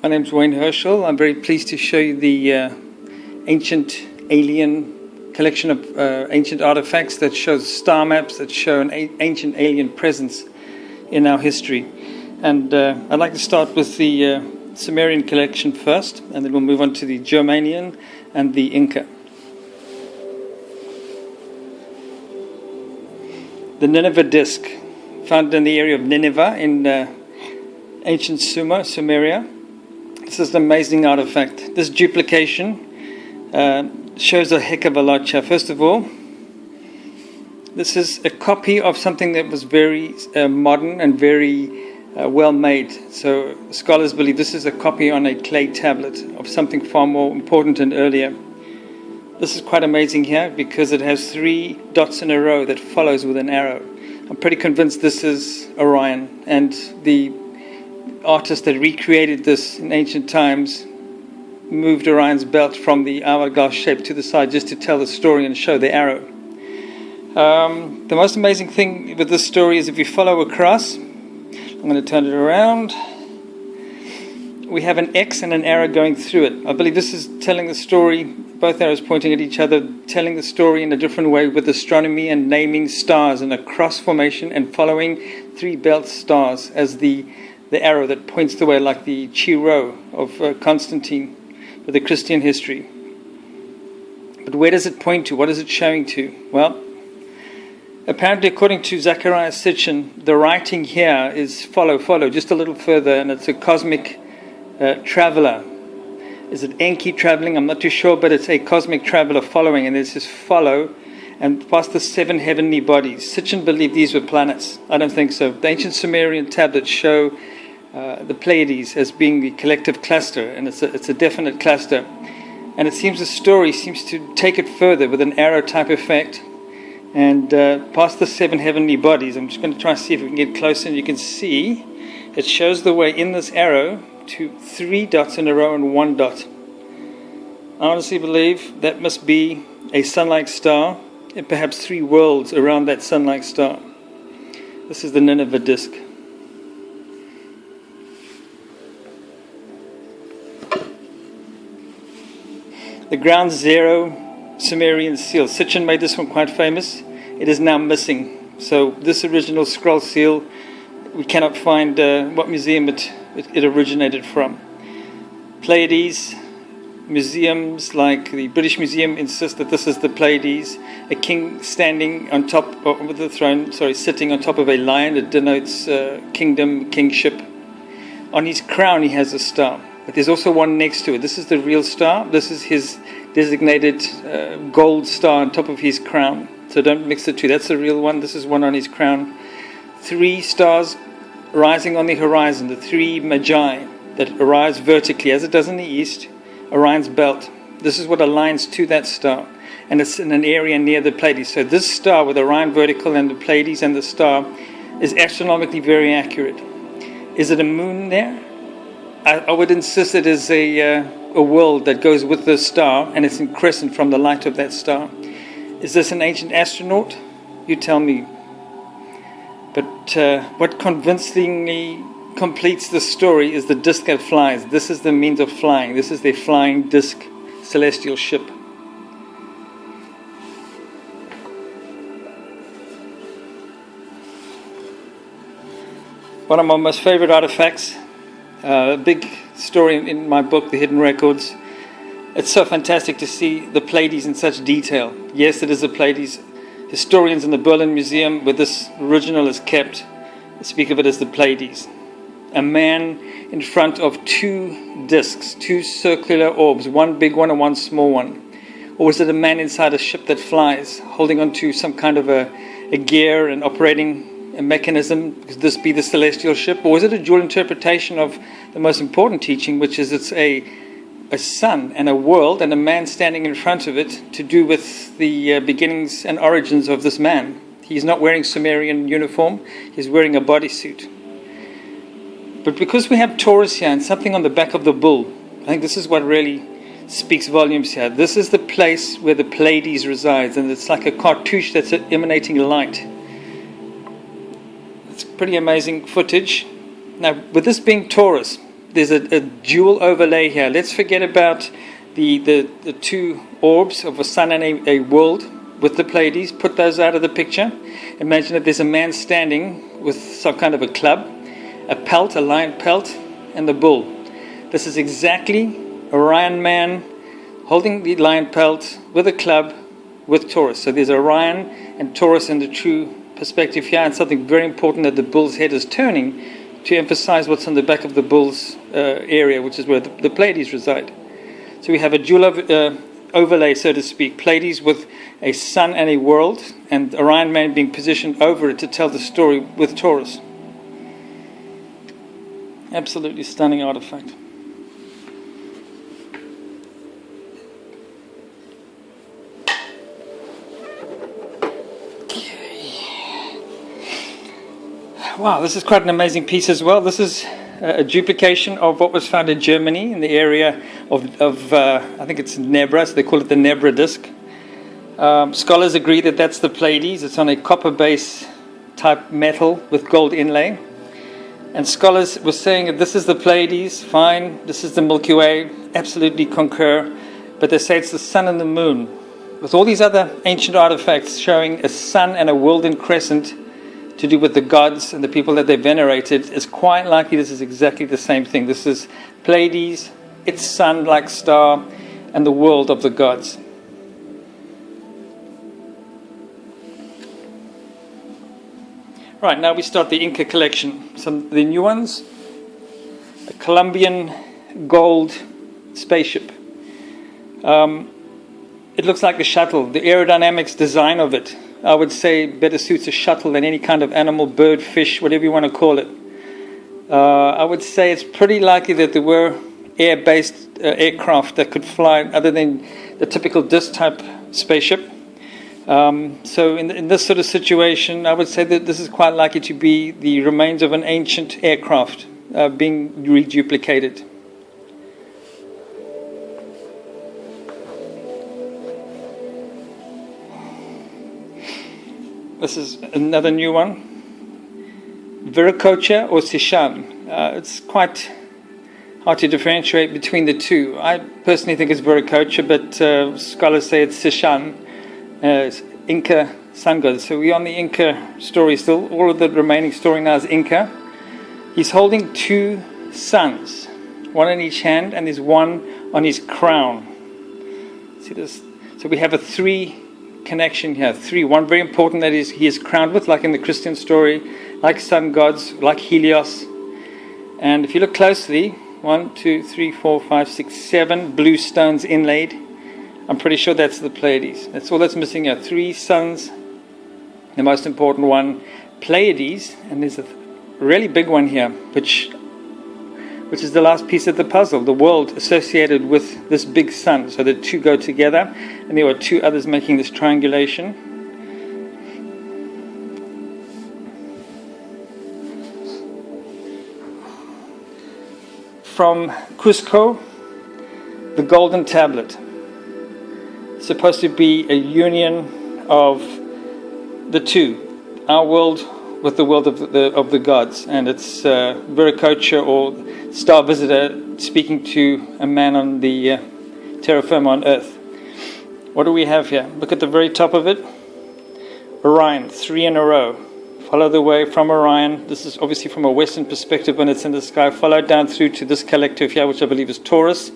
My name's Wayne Herschel. I'm very pleased to show you the ancient alien collection of ancient artifacts that shows star maps that show an ancient alien presence in our history. And I'd like to start with the Sumerian collection first, and then we'll move on to the Germanian and the Inca. The Nineveh Disk, found in the area of Nineveh in ancient Sumeria. This is an amazing artifact. This duplication shows a heck of a lot here. First of all, this is a copy of something that was very modern and very well made. So scholars believe this is a copy on a clay tablet of something far more important and earlier. This is quite amazing here because it has 3 dots in a row that follows with an arrow. I'm pretty convinced this is Orion, and the artist that recreated this in ancient times moved Orion's belt from the hourglass shape to the side just to tell the story and show the arrow. The most amazing thing with this story is if you follow across, I'm going to turn it around, we have an X and an arrow going through it. I believe this is telling the story, both arrows pointing at each other, telling the story in a different way with astronomy and naming stars in a cross formation and following 3 belt stars as the arrow that points the way, like the Chi-Rho of Constantine for the Christian history. But where does it point to? What is it showing to? Well, apparently according to Zachariah Sitchin, the writing here is follow, just a little further, and it's a cosmic traveler. Is it Enki traveling? I'm not too sure, but it's a cosmic traveler following, and it says follow and past the 7 heavenly bodies. Sitchin believed these were planets. I don't think so. The ancient Sumerian tablets show the Pleiades as being the collective cluster, and it's a definite cluster. And it seems the story seems to take it further with an arrow type effect, and past the 7 heavenly bodies. I'm just going to try and see if we can get closer, and you can see it shows the way in this arrow to 3 dots in a row and 1 dot. I honestly believe that must be a sun-like star, and perhaps 3 worlds around that sun-like star. This is the Nineveh Disk. The ground zero Sumerian seal. Sitchin made this one quite famous. It is now missing. So this original scroll seal, we cannot find what museum it originated from. Pleiades, museums like the British Museum insist that this is the Pleiades. A king standing on top of the throne, sitting on top of a lion. It denotes kingdom, kingship. On his crown he has a star, but there's also one next to it. This is the real star. This is his designated gold star on top of his crown. So don't mix the two. That's the real one. This is one on his crown. 3 stars rising on the horizon, the 3 magi that arise vertically as it does in the east. Orion's belt. This is what aligns to that star, and it's in an area near the Pleiades. So this star with Orion vertical and the Pleiades and the star is astronomically very accurate. Is it a moon there? I would insist it is a world that goes with the star, and it's in crescent from the light of that star. Is this an ancient astronaut? You tell me. But what convincingly completes the story is the disk that flies. This is the means of flying. This is the flying disk celestial ship. One of my most favorite artifacts, a big story in my book, The Hidden Records. It's so fantastic to see the Pleiades in such detail. Yes, it is the Pleiades. Historians in the Berlin Museum, where this original is kept, speak of it as the Pleiades. A man in front of 2 discs, 2 circular orbs, one big one and one small one. Or is it a man inside a ship that flies, holding onto some kind of a gear and operating a mechanism? Could this be the celestial ship? Or is it a dual interpretation of the most important teaching, which is it's a sun and a world and a man standing in front of it to do with the beginnings and origins of this man? He's not wearing Sumerian uniform, he's wearing a bodysuit. But because we have Taurus here and something on the back of the bull, I think this is what really speaks volumes here. This is the place where the Pleiades resides, and it's like a cartouche that's emanating light. It's pretty amazing footage. Now, with this being Taurus, there's a dual overlay here. Let's forget about the two orbs of a sun and a world with the Pleiades. Put those out of the picture. Imagine that there's a man standing with some kind of a club, a pelt, a lion pelt, and the bull. This is exactly Orion man holding the lion pelt with a club with Taurus. So there's Orion and Taurus in the true perspective here, and something very important that the bull's head is turning to emphasize what's on the back of the bull's area, which is where the Pleiades reside. So we have a dual overlay, so to speak, Pleiades with a sun and a world, and Orion man being positioned over it to tell the story with Taurus. Absolutely stunning artifact. Wow, this is quite an amazing piece as well. This is a duplication of what was found in Germany in the area of I think it's Nebra, so they call it the Nineveh Disk. Scholars agree that that's the Pleiades. It's on a copper base type metal with gold inlay. And scholars were saying that this is the Pleiades, fine, this is the Milky Way, absolutely concur. But they say it's the sun and the moon. With all these other ancient artifacts showing a sun and a golden crescent to do with the gods and the people that they venerated, it's quite likely this is exactly the same thing. This is Pleiades, its sun-like star, and the world of the gods. Right, now we start the Inca collection. Some of the new ones. A Colombian gold spaceship. It looks like a shuttle. The aerodynamics design of it, I would say, better suits a shuttle than any kind of animal, bird, fish, whatever you want to call it. I would say it's pretty likely that there were air-based aircraft that could fly other than the typical disc type spaceship. So in this sort of situation, I would say that this is quite likely to be the remains of an ancient aircraft being reduplicated. This is another new one. Viracocha or Sishan. It's quite hard to differentiate between the two. I personally think it's Viracocha, but scholars say it's Sishan, Inca sun god. So we're on the Inca story still. All of the remaining story now is Inca. He's holding two suns, one in each hand, and there's one on his crown. See this? So we have a three connection here. Three. One very important that is he is crowned with, like in the Christian story, like sun gods, like Helios. And if you look closely, 1, 2, 3, 4, 5, 6, 7 blue stones inlaid. I'm pretty sure that's the Pleiades. That's all that's missing here. 3 suns. The most important one, Pleiades, and there's a really big one here, which is the last piece of the puzzle, the world associated with this big sun. So the two go together, and there are 2 others making this triangulation. From Cusco, the golden tablet. It's supposed to be a union of the two, our world with the world of the gods, and it's Viracocha or star visitor speaking to a man on the terra firma on Earth. What do we have here? Look at the very top of it. Orion, 3 in a row. Follow the way from Orion. This is obviously from a Western perspective when it's in the sky. Follow down through to this collective here, which I believe is Taurus.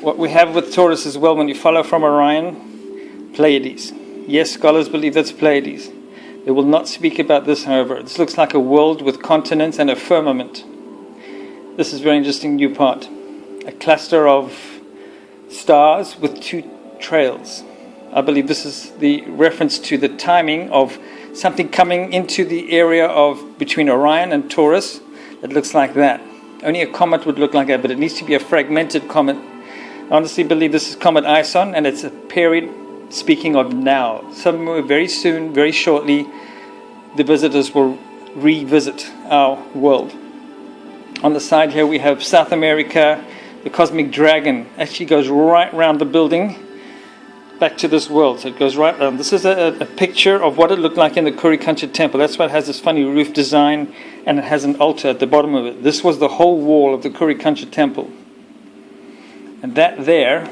What we have with Taurus as well, when you follow from Orion, Pleiades. Yes, scholars believe that's Pleiades. They will not speak about this, however. This looks like a world with continents and a firmament. This is a very interesting new part. A cluster of stars with 2 trails. I believe this is the reference to the timing of something coming into the area of between Orion and Taurus. It looks like that. Only a comet would look like that, but it needs to be a fragmented comet. I honestly believe this is Comet Ison, and it's a period speaking of now. Somewhere very soon, very shortly, the visitors will revisit our world. On the side here we have South America. The cosmic dragon actually goes right round the building. back to this world. So it goes right around. This is a picture of what it looked like in the Kurikancha temple. That's why it has this funny roof design, and it has an altar at the bottom of it. This was the whole wall of the Kurikancha temple. And that there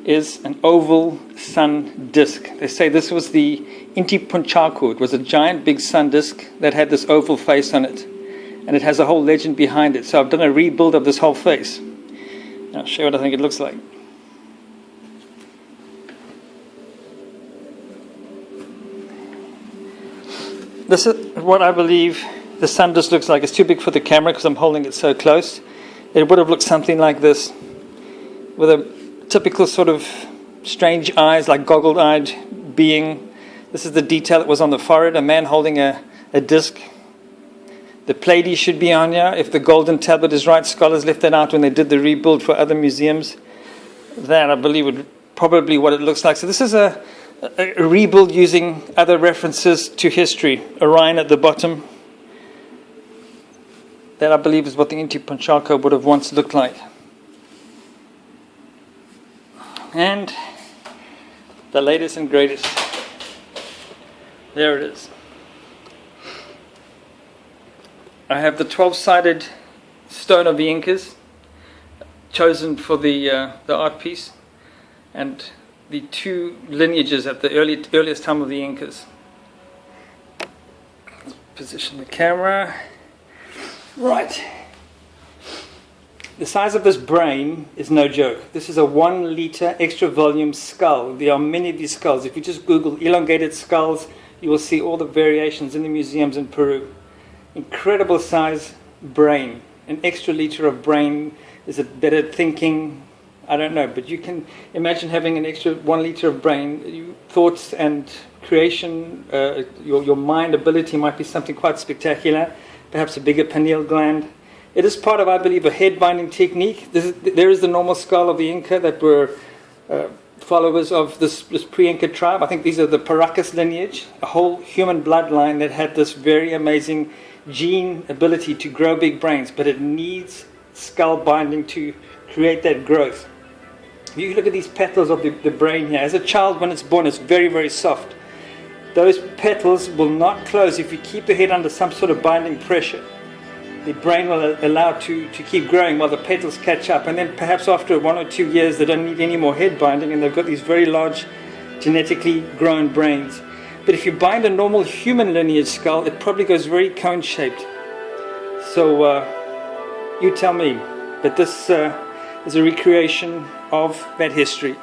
is an oval sun disk. They say this was the Inti Punchaku. It was a giant big sun disk that had this oval face on it. And it has a whole legend behind it. So I've done a rebuild of this whole face. I'll show you what I think it looks like. This is what I believe the sun disk looks like. It's too big for the camera because I'm holding it so close. It would have looked something like this, with a typical sort of strange eyes, like goggled-eyed being. This is the detail that was on the forehead, a man holding a disc. The Pleiades should be on here. If the golden tablet is right, scholars left that out when they did the rebuild for other museums. That, I believe, would probably what it looks like. So this is a rebuild using other references to history. Orion at the bottom. That, I believe, is what the Inti Punchaka would have once looked like. And the latest and greatest. There it is. I have the 12-sided stone of the Incas, chosen for the art piece, and the two lineages at the earliest time of the Incas. Position the camera. Right. The size of this brain is no joke. This is a 1 liter extra volume skull. There are many of these skulls. If you just Google elongated skulls, you will see all the variations in the museums in Peru. Incredible size brain. An extra liter of brain. Is it better thinking? I don't know. But you can imagine having an extra 1 liter of brain. Thoughts and creation, your mind ability might be something quite spectacular. Perhaps a bigger pineal gland. It is part of, I believe, a head binding technique. There is the normal skull of the Inca that were followers of this pre-Inca tribe. I think these are the Paracas lineage, a whole human bloodline that had this very amazing gene ability to grow big brains, but it needs skull binding to create that growth. If you look at these petals of the brain here, as a child when it's born, it's very, very soft. Those petals will not close if you keep the head under some sort of binding pressure. The brain will allow to keep growing while the petals catch up, and then perhaps after 1 or 2 years they don't need any more head binding and they've got these very large genetically grown brains. But if you bind a normal human lineage skull, it probably goes very cone shaped. So you tell me. But this is a recreation of that history.